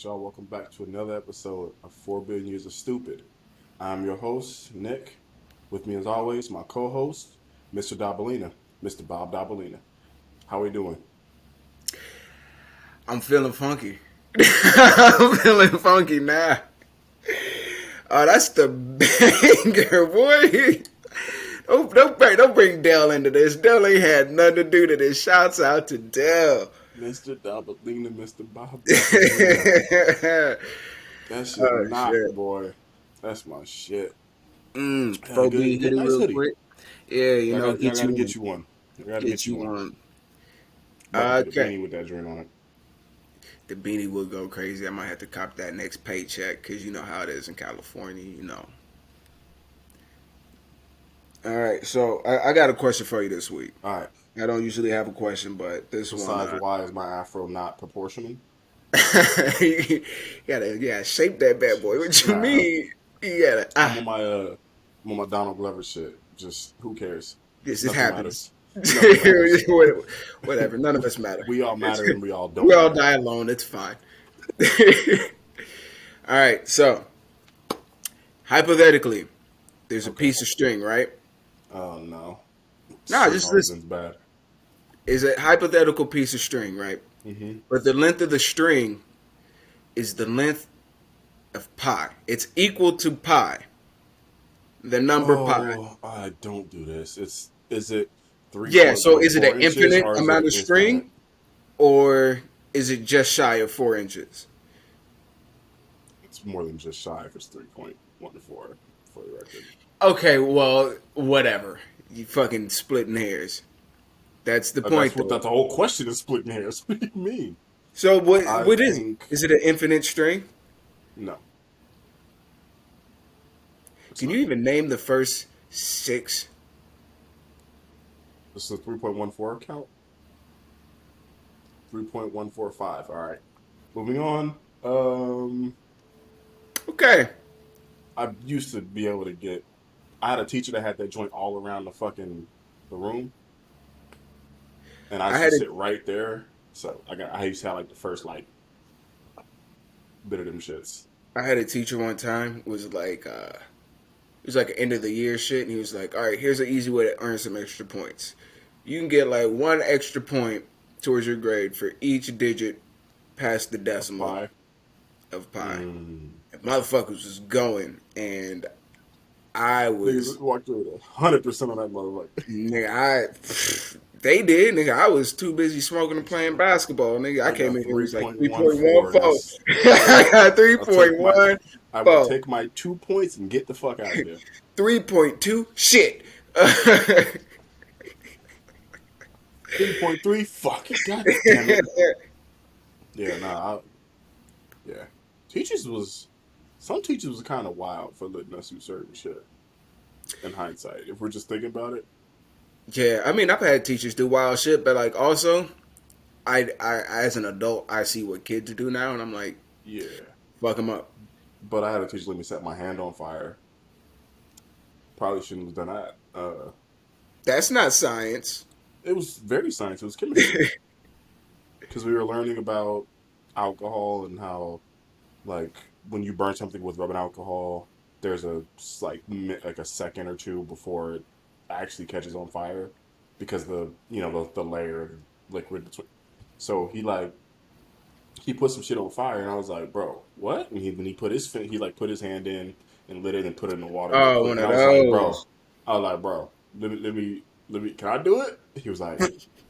y'all? Welcome back to another episode of 4 Billion Years of Stupid. I'm your host, Nick. With me, as always, my co host, Mr. Dabalina, Mr. Bob Dabalina. How we doing? I'm feeling funky. I'm feeling funky now. Oh, that's the banger, boy. Don't bring Dell into this. Dell ain't had nothing to do to this. Shouts out to Dell. Mr. Dabalina, Mr. Bob Dabalina. That shit Oh knock, shit. boy. That's my shit. Before Good, being good, hit it nice real hoodie. quick. Yeah, Y'all get you gotta one. get you one. I gotta get Get you you one. one. About to get a Okay. beanie with that joint on it. The beanie will go crazy. I might have to cop that next paycheck because you know how it is in California. All right, so I got a question for you this week. All right. I don't usually have a question, but this one, Besides, why is my afro not proportional? you gotta shape that bad boy. What you Nah, mean? You gotta I'm on I'm on my Donald Glover shit. Just who cares? this Nothing happens. matters. Nothing matters. Whatever. None of us matter. We all matter and we all We don't all matter. die alone. It's fine. All right. So hypothetically, there's a Okay. piece of string, right? Oh no. No, String just always listen. ends bad. Is a hypothetical piece of string, right? Mm-hmm. But the length of the string is the length of pi. It's equal to pi. The number pi. Oh, I don't do this. Is it Yeah, so is it an 3.14 inches infinite or is amount it of infinite? string or is it just shy of 4 inches? It's more than just shy if it's 3.14 for the record. Okay, well, whatever. You fucking splitting hairs. That's the point, though. That's the whole question is splitting hairs. What do you mean? So what? I What is it? think Is it an infinite string? no, it's Can you not. even name the first six? This is a 3.14 count. 3.145. All right. Moving on. Okay, I used to be able to get. I had a teacher that had that joint all around the room, and I I used to had a sit right there. So I used to have like the first like bit of them shits. I had a teacher one time it was like an end of the year shit, and he was like, "All right, here's an easy way to earn some extra points. You can get like one extra point towards your grade for each digit past the Of decimal pie. of pi." Mm. And motherfuckers was going, and I Niggas was walked through with 100% on that motherfucker. nigga. They did, nigga. I was too busy smoking and playing basketball, nigga. I I came got in here, it was like 3.14. 3.14. That's I got three I'll point take my one I will four. take my 2 points and get the fuck out of here. 3.2 shit. 3.3, fuck it, god damn it. Yeah, nah, yeah. Teachers was some teachers was kind of wild for letting us do certain shit. In hindsight, if we're just thinking about it, Yeah, I mean, I've had teachers do wild shit, but like also, I as an adult, I see what kids do now, and I'm like, yeah. fuck them up. But I had a teacher let me set my hand on fire. Probably shouldn't have done that. That's not science. It was very science. It was chemistry because we were learning about alcohol and how like when you burn something with rubbing alcohol, there's a like a second or two before it actually catches on fire because the layer of liquid between. So he put some shit on fire, and I was like, bro, what? And when he put he like put his hand in and lit it and put it in the water real Oh, quick, one and of those. I was like, bro, let me, can I do it? He was like,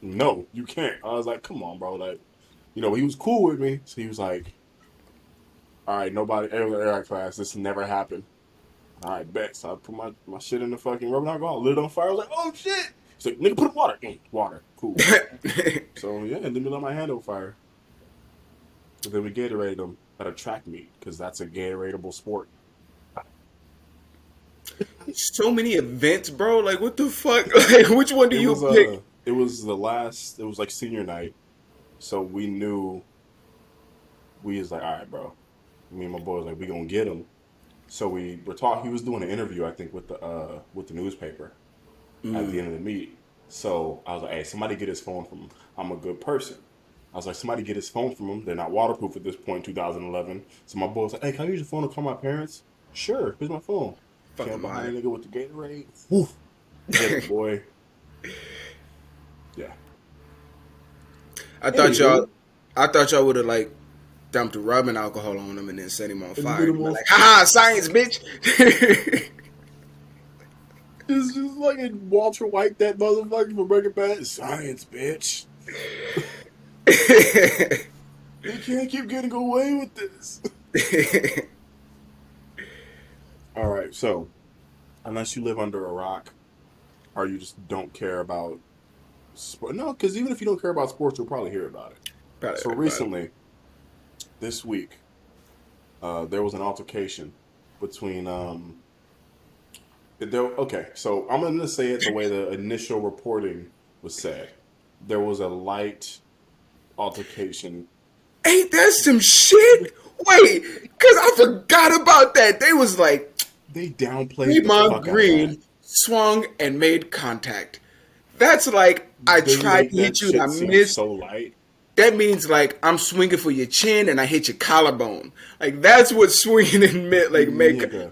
no, you can't. I was like, come on, bro, like, he was cool with me, so he was like, all right, nobody, air class, this never happened. All right, bet. So I put my shit in the fucking rubbing alcohol, lit it on fire. I was like, oh shit. He's like, nigga, put in water. Water, cool. So yeah, and then we let my hand on fire. So then we Gatorade them at a track meet because that's a Gatoradeable sport. So many events, bro. Like, what the fuck? Like, which one do you pick? It was the last. It was like senior night, so we knew we was like, all right, bro. Me and my boy was like, we gonna get him. So we were talking. He was doing an interview, I think, with the newspaper at the Mm. end of the meet. So I was like, hey, somebody get his phone from him. I'm a good person. I was like, somebody get his phone from him. They're not waterproof at this point, 2011. So my boy was like, hey, can I use your phone to call my parents? Sure, here's my phone. Came Fucking behind lie. the nigga with the Gatorade. Woof. Hit him, boy. Yeah. I thought y'all, Anywho, I thought y'all would have like dumped rubbing alcohol on him and then set him on and get fire. him But on. like, haha, science, bitch. It's just like Walter White, that motherfucker from Breaking Bad. Science, bitch. They can't keep getting away with this. All right, so unless you live under a rock or you just don't care about sport, no, because even if you don't care about sports, you'll probably hear about it. So Probably. recently, this week, there was an altercation between okay, so I'm gonna say it the way the initial reporting was said. There was a light altercation. Ain't that some shit? Wait, cause I forgot about that. They was like, They downplayed the Draymond fuck out of that. Green swung and made contact. That's like I They tried made to that hit you and I shit seem missed. so light. That means like I'm swinging for your chin and I hit your collarbone. Like that's what swinging and meant. Like make. Nigga,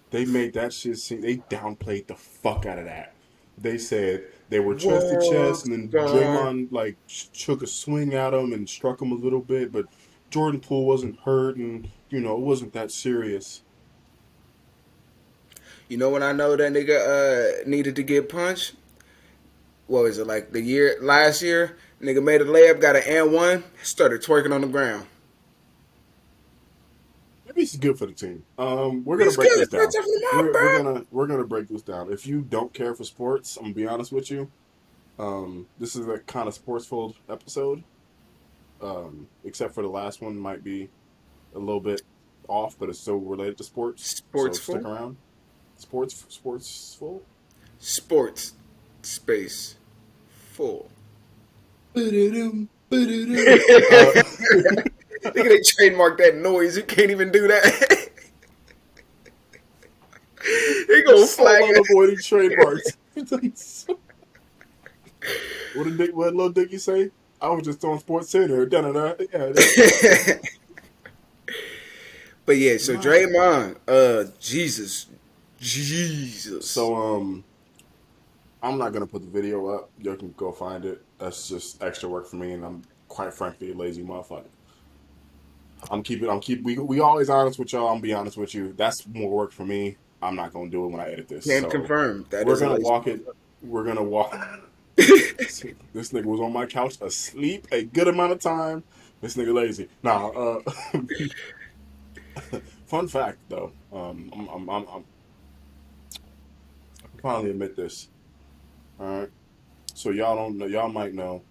they made that shit seem. They downplayed the fuck out of that. They said they were chest to chest, What and then the? Draymond like took a swing at him and struck him a little bit, but Jordan Poole wasn't hurt, and it wasn't that serious. You know when I know that nigga needed to get punched? What was it like last year? Nigga made a layup, got an and one, started twerking on the ground. Maybe it's good for the team. We're gonna He's break good. this That's down. off the mouth, We're bro. gonna break this down. If you don't care for sports, I'm gonna be honest with you. This is a kind of sports filled episode. Except for the last one might be a little bit off, but it's still related to sports. So stick Sportsful. around. Sports full. Sports. Space. Full. Ba-da-dum, ba-da-dum. Nigga, they trademarked that noise. You can't even do that. They gonna So flag well it. avoiding trademarks. What did Lil Dicky say? I was just on Sports Center. Da-da-da. Yeah, that's But yeah, so nah. Draymond, Jesus. So I'm not gonna put the video up. You can go find it. That's just extra work for me, and I'm quite frankly a lazy motherfucker. We always honest with y'all. I'm be honest with you. That's more work for me. I'm not gonna do it when I edit this. Can So confirm that we're is a gonna lazy walk it. motherfucker. We're gonna walk. This nigga was on my couch asleep a good amount of time. This nigga lazy. Nah. Fun fact though. I can finally admit this. All right. So y'all don't know. Y'all might know.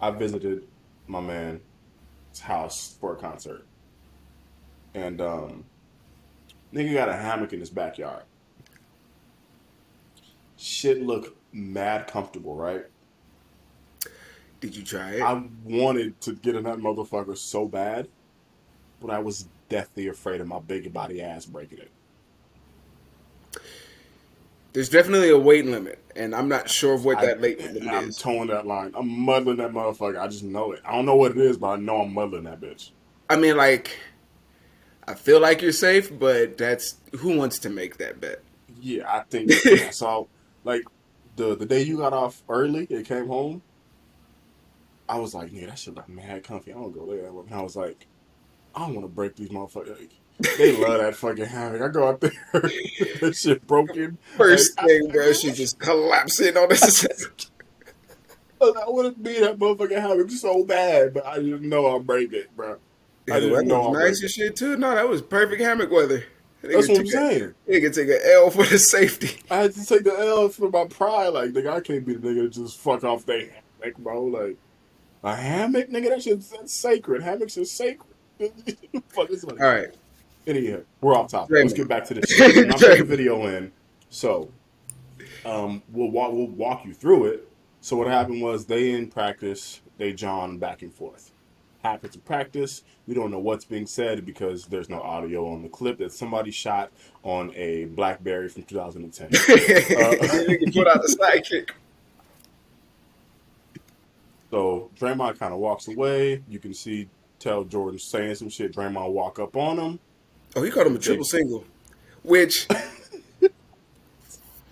I visited my man's house for a concert, and nigga got a hammock in his backyard. Shit look mad comfortable, right? Did you try it? I wanted to get in that motherfucker so bad, but I was deathly afraid of my big body ass breaking it. There's definitely a weight limit, and I'm not sure of what I, that weight limit I'm is. towing that line. I'm muddling that motherfucker. I just know it. I don't know what it is, but I know I'm muddling that bitch. I mean, like, I feel like you're safe, but that's who wants to make that bet. Yeah, I think when I saw like the day you got off early and came home, I was like, yeah, that shit look mad comfy. I don't go there. And I was like, I don't want to break these motherfuckers. Like, they love that fucking hammock. I go out there, that shit broken. Like First thing, bro, she just collapsing on us. I want to be that motherfucking hammock so bad, but I didn't know I'll break it, bro. Yeah, I the didn't weather know was I'll nice break and it. shit too. No, that was perfect hammock weather. That's what I'm saying. Nigga take an L for the safety. I had to take the L for my pride. Like, nigga, I can't be the nigga that just fuck off their hammock, bro. Like, a hammock, nigga, that's sacred. Hammocks are sacred. Fuck this money. All right, Anyhow, we're off topic. Let's Draymond. get back to this shit. So now put the Draymond. video in. So, we'll walk you through it. So what happened was they in practice, they John back and forth. Happens in practice. We don't know what's being said because there's no audio on the clip that somebody shot on a BlackBerry from 2010. Nigga put out the sidekick. So Draymond kind of walks away. You can tell Jordan saying some shit. Draymond walk up on him. Oh, he called him a triple They single, which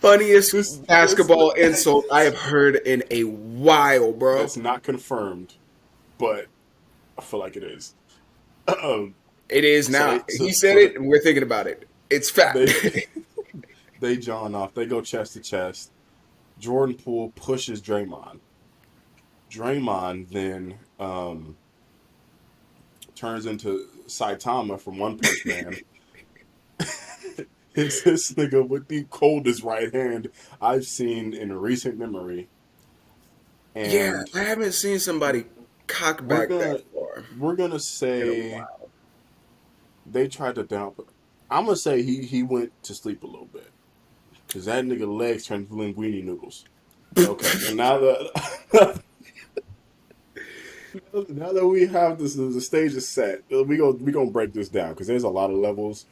funniest this basketball insult I have heard in a while, bro. that's not confirmed, but I feel like it is. It is So now. they He said it, and we're thinking about it. It's fact. they they John off. They go chest to chest. Jordan Poole pushes Draymond. Draymond then turns into Saitama from One Punch Man. It's this nigga with the coldest right hand I've seen in recent memory. Yeah, And I haven't seen somebody cock we're back that gonna far we're gonna in a say while. they tried to down. I'm gonna say he went to sleep a little bit because that nigga legs turned to linguine noodles. Okay, so now that now that we have this, the stage is set. We gonna break this down because there's a lot of levels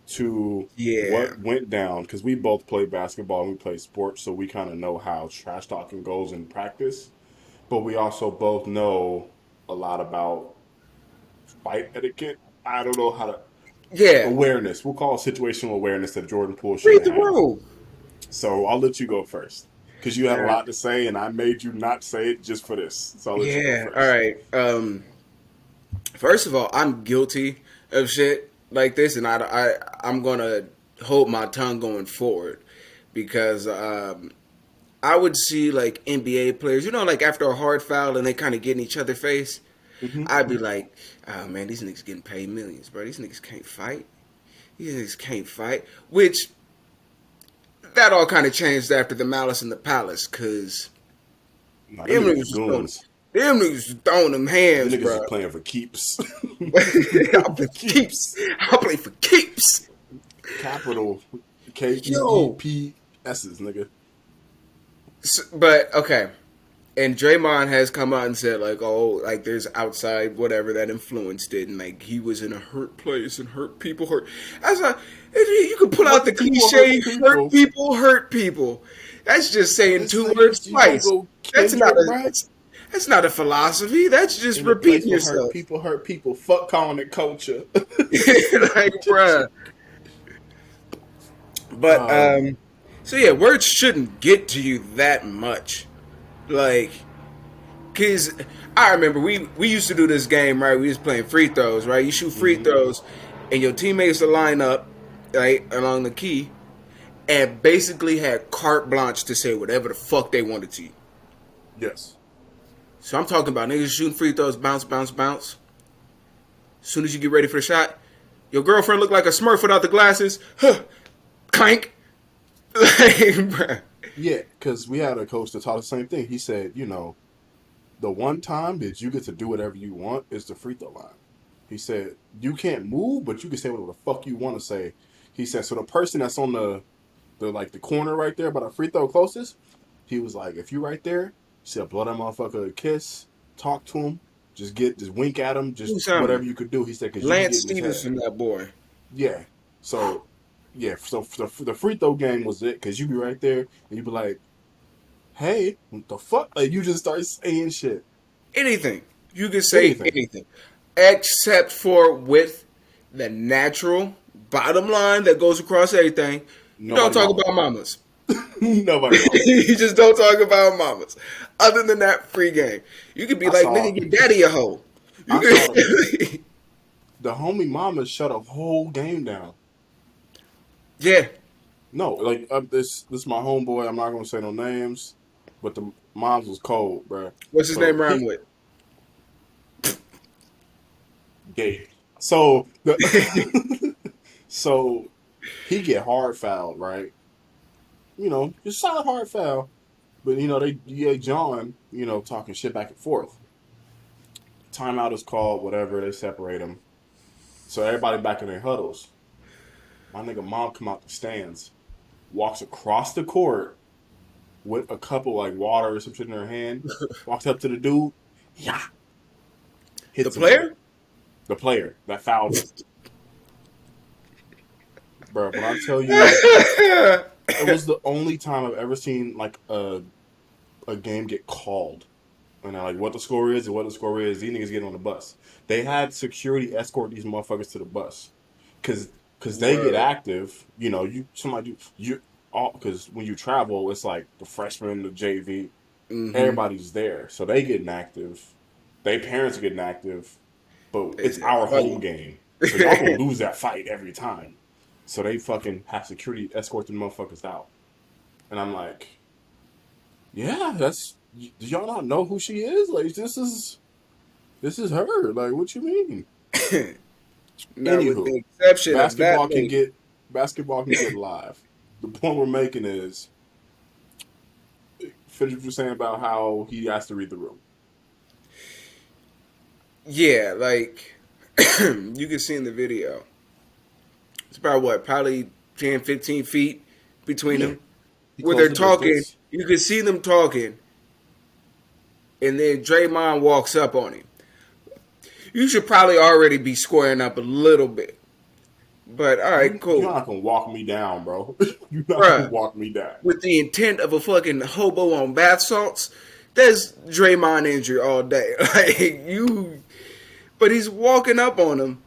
to Yeah, what went down because we both play basketball and we play sports, so we kind of know how trash talking goes in practice. But we also both know a lot about fight etiquette. I don't know how to yeah. awareness. We'll call it situational awareness that Jordan Poole should Read have the had. room. So I'll let you go first because you had All a right. lot to say, and I made you not say it just for this. So I'll let you go Yeah. All first. right. First of all, I'm guilty of shit like this, and I'm gonna hold my tongue going forward because I would see like NBA players, like after a hard foul and they kind of get in each other's face. Mm-hmm. I'd be like, oh man, these niggas getting paid millions, bro. These niggas can't fight. These niggas can't fight. Which that all kind of changed after the Malice in the Palace, cause Nah, them them niggas niggas was was throwing, goons. them niggas was throwing them Them hands, niggas bro. was playing for keeps. I'll play for for keeps. keeps. I'll play for keeps. Capital Yo, KEPS's, nigga. but okay. And Draymond has come out and said like, oh, like there's outside whatever that influenced it, and like he was in a hurt place and hurt people hurt. That's not. You could pull out the Hurt people, hurt cliche, hurt people. people, hurt people. That's just saying This two nigga, words you gonna twice. go That's not Kendrick, a. bruh? That's not a philosophy. That's just In a place repeating for hurt yourself. people, hurt people. Fuck calling it culture. Like, bruh. But um, so yeah, words shouldn't get to you that much. Like, cause I remember we used to do this game, right? We was playing free throws, right? You shoot free mhm. throws, and your teammates will line up, right, along the key, and basically had carte blanche to say whatever the fuck they wanted to. Yes. So I'm talking about niggas shooting free throws, bounce, bounce, bounce. As soon as you get ready for the shot, your girlfriend look like a Smurf without the glasses. Huh, clank. Like, bruh. Yeah, because we had a coach that taught us the same thing. He said, the one time that you get to do whatever you want is the free throw line. He said, you can't move, but you can say whatever the fuck you want to say. He said, so the person that's on the corner right there by the free throw closest, he was like, if you right there, he said, blow that motherfucker a kiss, talk to him, just wink at him, Do just whatever something. you could do. He said, because you can Lance get in his head. Stevenson, that boy. Yeah. So, yeah. So the free throw game was it because you be right there and you be like, hey, what the fuck? Like you just start saying shit. Anything. You can say Anything. anything. Except for with the natural bottom line that goes across everything. You don't Nobody talk mama. about mamas. Nobody mama. You just don't talk about mamas. Other than that, free game. You could be I like, saw nigga, your daddy a hoe. You I saw could, the homie mama shut a whole game down. yeah. No, like this my homeboy. I'm not gonna say no names, but the moms was cold, bruh. What's his So name rhyme he with? gay. So the so he get hard fouled, right? Just solid hard foul. But they John, talking shit back and forth. Timeout is called, whatever. They separate them, so everybody back in their huddles. My nigga mom come out the stands, walks across the court with a cup of like water or some shit in her hand. Walks up to the dude, yeah, The hits him with it. player? The player that fouled him, bro. When I tell you, it was the only time I've ever seen like a game get called And they're like, what the score is and what the score is. These niggas get on the bus. They had security escort these motherfuckers to the bus, cause they get Word. active. You know, you all because when you travel, it's like the freshmen, the JV, Mm-hmm. everybody's there, so they getting active. They parents getting active, but They it's said, our "Fuck home game, so y'all gonna lose that fight every time. So they fucking have security escort the motherfuckers out, and I'm like, yeah, that's. Do y'all not know who she is? Like this is her. Like, what you mean? it." Now, with the Anywho, exception of that basketball can lady, get basketball can get live. The point we're making is finish what you're saying about how he has to read the room. yeah, like you can see in the video, it's about what, probably 10, 15 feet between Yeah, them, he where closed they're the talking. distance. You can see them talking, and then Draymond walks up on him. You should probably already be squaring up a little bit. But all right, You're cool. not gonna walk me down, bro. You're not gonna Bruh, walk me down. with the intent of a fucking hobo on bath salts, that's Draymond injury all day. Like you, but he's walking up on him,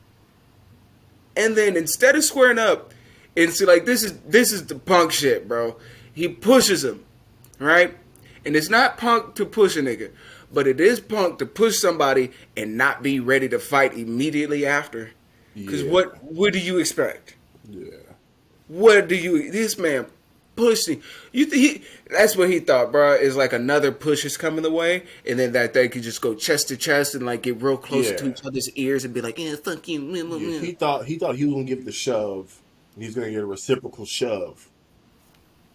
and then instead of squaring up, and see, like this is the punk shit, bro. He pushes him, right? And it's not punk to push a nigga, but it is punk to push somebody and not be ready to fight immediately after. Cause Yeah, what do you expect? yeah, What do you? This man pushing you. That's what he thought, bro. Is like another push is coming the way, and then that they could just go chest to chest and like get real close to yeah, each other's ears and be like, "Yeah, fuck you." Meh, meh, yeah. meh." He thought he was gonna give the shove. And he's gonna get a reciprocal shove.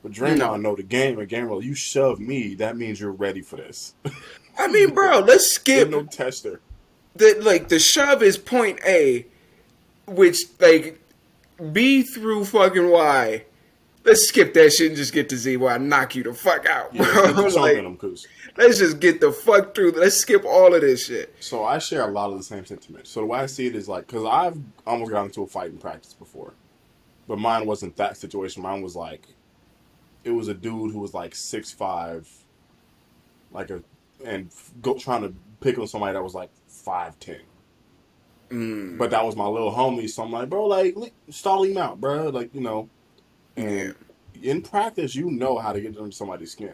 But No, Draymond know the game. And game, well, you shove me, that means you're ready for this. I mean, bro, let's There's skip no tester. the shove is point A, which like B through fucking Y. Let's skip that shit and just get to Z where I knock you the fuck out, Yeah, let's get to bro. chunking Like, them, cause let's just get the fuck through. Let's skip all of this shit. so I share a lot of the same sentiments. So the way I see it is like, cause I've almost got into a fight in practice before, but mine wasn't that situation. Mine was like, it was a dude who was like 6'5", like a, and go trying to pick on somebody that was like 5'10". Mm, But that was my little homie, so I'm like, bro, like stall him out, bro, like yeah. and in practice, you know how to get under somebody's skin.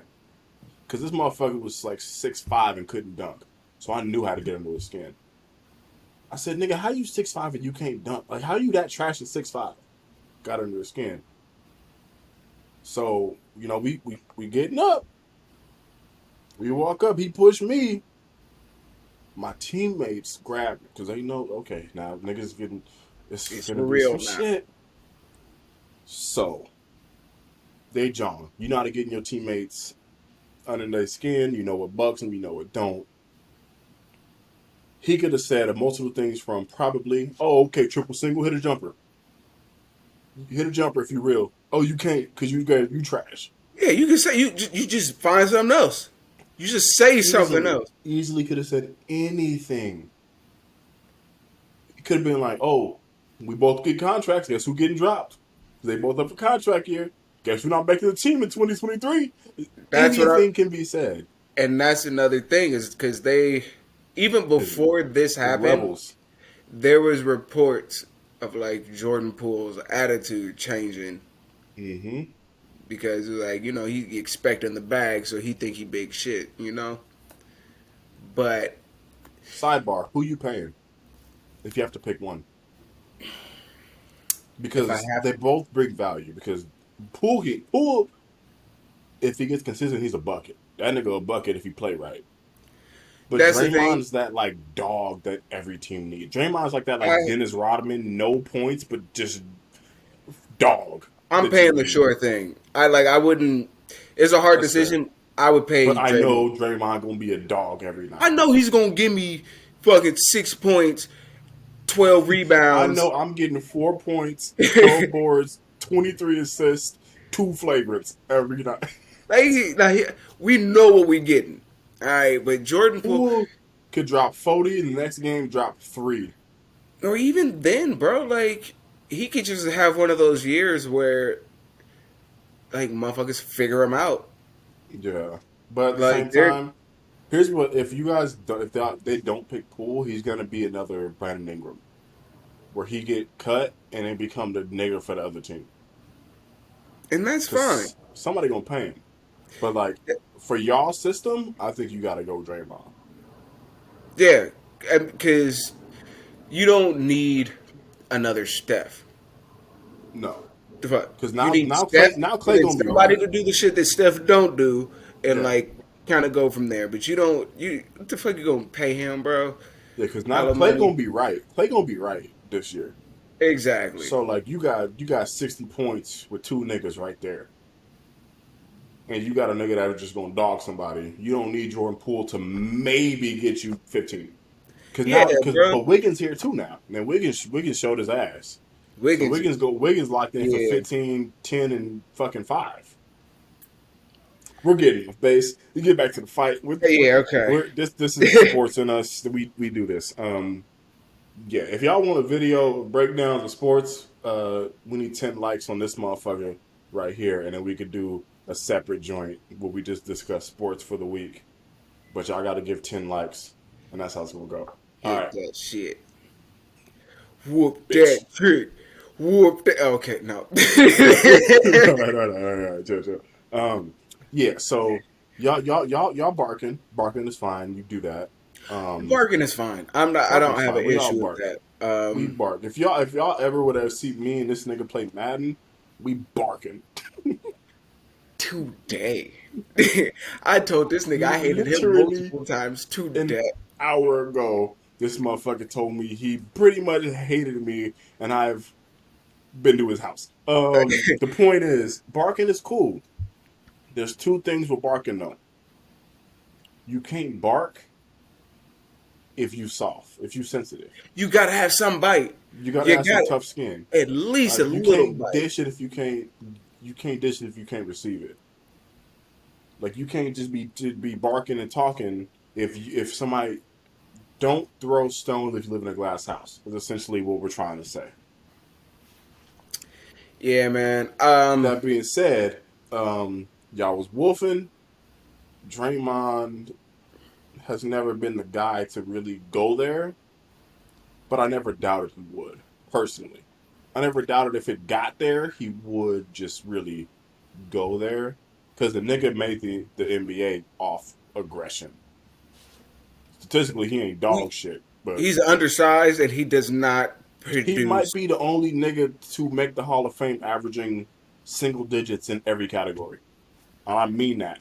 Because this motherfucker was like 6'5" and couldn't dunk. So I knew how to get under his skin. I said, nigga, how you 6'5" and you can't dunk? Like, how you that trash at 6'5"? Got under his skin. So, we getting up. We walk up. He pushed me. My teammates grabbed me because they know, okay, now niggas getting, it's It's gonna for be some real now. shit. So, they John. You know how to get in your teammates under their skin. You know what bugs them. You know what don't. He could have said multiple things from probably, oh, okay, triple single, hit a jumper. You hit a jumper if you real. Oh, you can't because you trash. Yeah, you can say you just find something else. You just say something Easily, else. easily could have said anything. It could have been like, oh, we both get contracts. Guess who getting dropped? They both up for contract year. Guess who not back to the team in 2023? That's what I. Anything can be said. And that's another thing is because they, even Cause, before this 'cause happened, rebels. there was reports of like Jordan Poole's attitude changing Mm-hmm. because like he expecting the bag, so he think he big shit. But Sidebar: who you paying if you have to pick one? if I Because have they to, both bring value. Because Poole, if he gets consistent, he's a bucket. That nigga a bucket if he play right. But that's the thing. Draymond's that like dog that every team needs. Draymond's like that like I Dennis Rodman, no points but just dog I'm that you paying the need. sure thing. I wouldn't. It's a hard That's fair. decision. I would pay But I Draymond. know Draymond gonna be a dog every I night. know he's gonna give me fucking 6 points, 12 I rebounds. know I'm getting 4 points, 12 boards, 23 assists, 2 flagrants every night. We know what we're getting. All right, but Jordan Poole, Poole could drop 40, the next game drop 3. or even then, bro, like he could just have one of those years where like motherfuckers figure him out. Yeah. But at the Like same they're time, Here's what if you guys if they don't pick Poole, he's gonna be another Brandon Ingram, where he get cut and then become the nigger for the other team And that's fine. because somebody gonna pay him. But like for y'all system, I think you gotta go Draymond. Yeah, because you don't need another Steph. No, The fuck? because You need now Steph Clay and then gonna be all somebody right. to do the shit that Steph don't do, and Yeah, like kind of go from there. But you don't. You what the fuck you gonna pay him, bro? yeah, because now Hella Clay money. gonna be right. Clay gonna be right this year. Exactly. So like you got 60 points with two niggas right there, and you got a nigga that is just gonna dog somebody. You don't need Jordan Poole to maybe get you 15. Because Yeah, now, bro. but Wiggins here too now. And Wiggins showed his ass. So Wiggins. Wiggins locked in for Yeah. 15, 10, and fucking 5. We're getting off base. We get back to the fight. Yeah. Okay. This is the sports in us. We do this. Yeah. If y'all want a video breakdown of sports, we need 10 likes on this motherfucker right here, and then we could do a separate joint where we just discuss sports for the week. But y'all got to give 10 likes, and that's how it's gonna go. All Hit right, that shit. Whoop bitch. that trick. Whoop that. Okay, no. All right, chill, chill. Um, yeah. So y'all barking is fine. You do that. Um, Barking is fine. I'm not. I don't Barking's have an fine. We all issue with bark. that. We bark. If y'all ever would have seen me and this nigga play Madden, we barking. Today, I told this nigga I hated him Literally multiple times an today. hour ago, this motherfucker told me he pretty much hated me, and I've been to his house. The point is, barking is cool. There's two things with barking though. You can't bark if you soft, if you sensitive. You gotta have some bite. You gotta You have some got tough skin. at least a You little can't bite. dish it if you can't. You can't dish it if you can't receive it. Like you can't just be barking and talking if somebody don't throw stones if you live in a glass house. Is essentially what we're trying to say. Yeah, man. That being said, y'all was wolfing. Draymond has never been the guy to really go there, but I never doubted he would personally. I never doubted if it got there, he would just really go there because the nigga made the NBA off aggression. Statistically, he ain't he, dog shit, but he's undersized and he does not he might produce. be the only nigga to make the Hall of Fame averaging single digits in every category. And I mean that.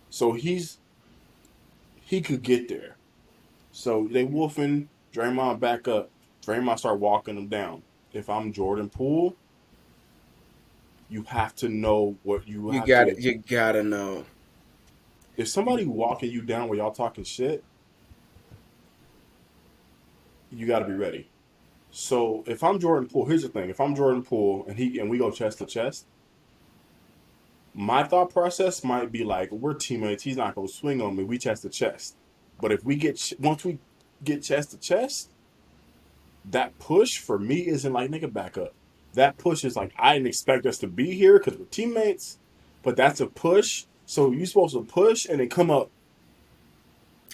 So he could get there. So they wolfing Draymond back up. Draymond start walking him down. If I'm Jordan Poole, you have to know what you You have got to. it. You gotta know. If somebody walking you down where y'all talking shit, you got to be ready. So if I'm Jordan Poole, here's the thing: if I'm Jordan Poole and we go chest to chest, my thought process might be like, we're teammates. He's not gonna swing on me. We chest to chest. But if once we get chest to chest, that push for me isn't like nigga back up. That push is like I didn't expect us to be here because we're teammates, but that's a push. So you're supposed to push and then come up.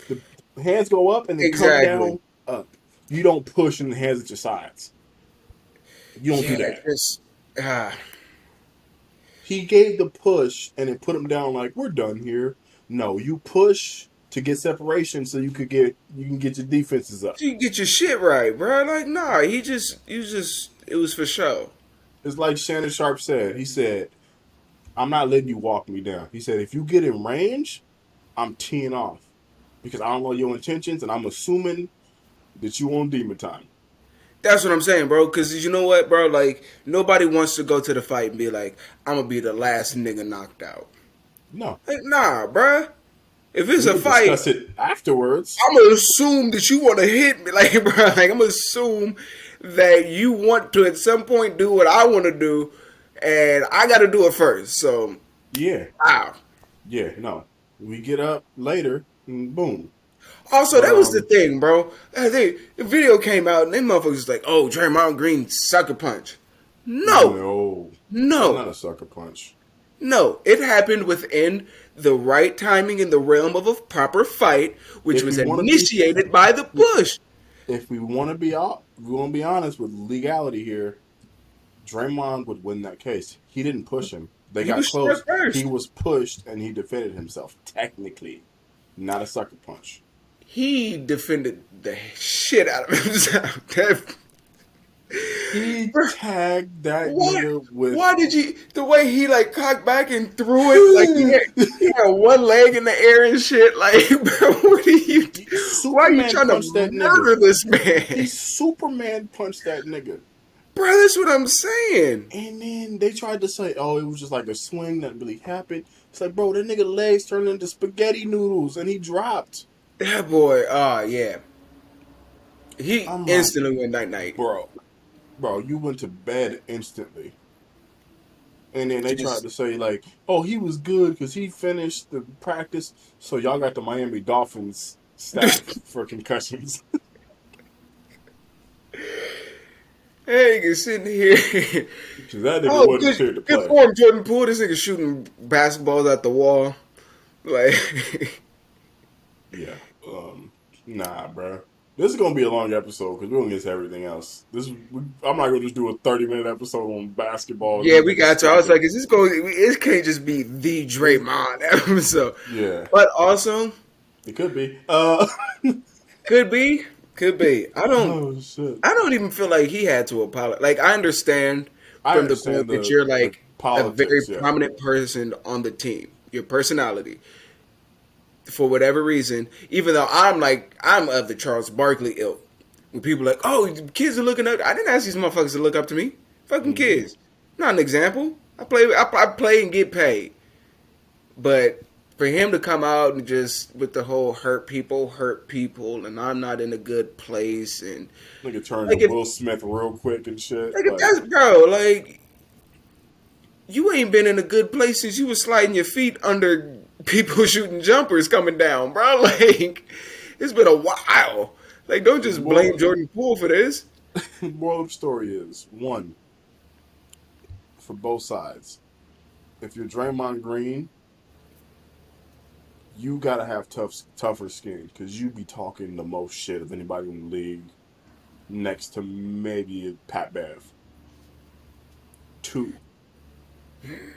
The hands go up and then come Exactly. down up. You don't push in the hands at your sides. You don't do Yeah. that. Just He gave the push and then put him down like we're done here. No, you push to get separation so you can get your defenses up. you get your shit right, bro. Like, nah. He just. It was for show. It's like Shannon Sharp said. He said, "I'm not letting you walk me down." He said, "If you get in range, I'm teeing off because I don't know your intentions and I'm assuming that you on demon time." That's what I'm saying, bro. Because you know what, bro? Like, nobody wants to go to the fight and be like, I'm gonna be the last nigga knocked out. No, Like, nah, bro. If it's we a could fight, discuss it afterwards. I'm gonna assume that you want to hit me, like, bro. Like, I'm gonna assume that you want to at some point do what I want to do, and I got to do it first. So, Yeah, wow. yeah, no. We get up later and boom. Also, But that was the thing, bro. The video came out, and them motherfuckers was like, "Oh, Draymond Green sucker punch." No, no, that's no. not a sucker punch. No, it happened within the right timing in the realm of a proper fight, which If was we want to be, initiated by the Bush. if we want to be if we want to be honest with legality here, Draymond would win that case. He didn't push him. They He got was struck close. He first. was pushed and he defended himself. Technically, not a sucker punch. He defended the shit out of himself. He Bruh, tagged that what? nigga with Why did you? The way he like cocked back and threw it, like he had one leg in the air and shit. Like, bro, what are you? Why are you Superman trying to punched that nigga. murder this He man, Superman punched that nigga. bro? That's what I'm saying. And then they tried to say, oh, it was just like a swing that really happened. It's like, bro, that nigga legs turned into spaghetti noodles and he dropped. That boy, oh yeah, he I'm like, instantly went night night. bro, you went to bed instantly. And then they tried Just to say, like, oh, he was good because he finished the practice. So y'all got the Miami Dolphins stats for concussions. hey, nigga sitting here. Because that nigga Oh, wasn't cleared to good play. form, Jordan Poole. This nigga shooting basketballs at the wall. Like, Yeah. Nah, bro. This is gonna be a long episode because we're gonna get to everything else. I'm not gonna just do a 30-minute episode on basketball. yeah, These we niggas got to. I was stinking. like, is this going? It can't just be the Draymond episode. Yeah, But also, it could be. could be, could be. Oh shit. I don't even feel like he had to apologize. Like, I understand I from the point understand that you're the like a very politics. Yeah. prominent person on the team, your personality. For whatever reason, even though I'm of the Charles Barkley ilk, when people are like, oh, kids are looking up. I didn't ask these motherfuckers to look up to me. Fucking Mm-hmm. kids. Not an example. I play and get paid. But for him to come out and just with the whole hurt people, and I'm not in a good place, and Nigga turned like to if, Will Smith real quick and shit. like if that's bro, like you ain't been in a good place since you was sliding your feet under people shooting jumpers coming down, bro. Like it's been a while. Like don't just blame moral, Jordan Poole for this. moral of the story is one for both sides. If you're Draymond Green, you gotta have tougher skin because you be talking the most shit of anybody in the league, next to maybe Pat Bev. Two,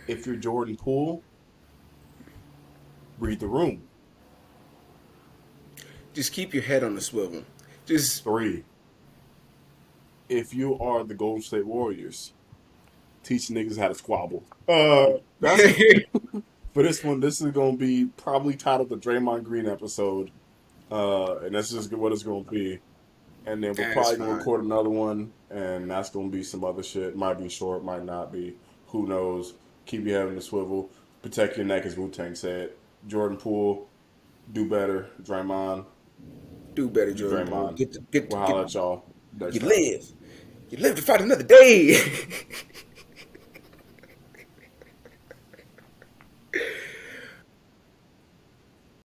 if you're Jordan Poole, read the room. Just keep your head on the swivel. Just Three, if you are the Golden State Warriors, teach niggas how to squabble. That's for this one. This is gonna be probably titled the Draymond Green episode, and that's just what it's gonna be. And then we're that's probably gonna fine. record another one, and that's gonna be some other shit. Might be short, might not be. Who knows? Keep your head on the swivel. Protect your neck, as Wu Tang said. Jordan Poole, do better. Draymond, Do better, Jordan Poole. Draymond. We'll holler at y'all next You time. live. You live to fight another day.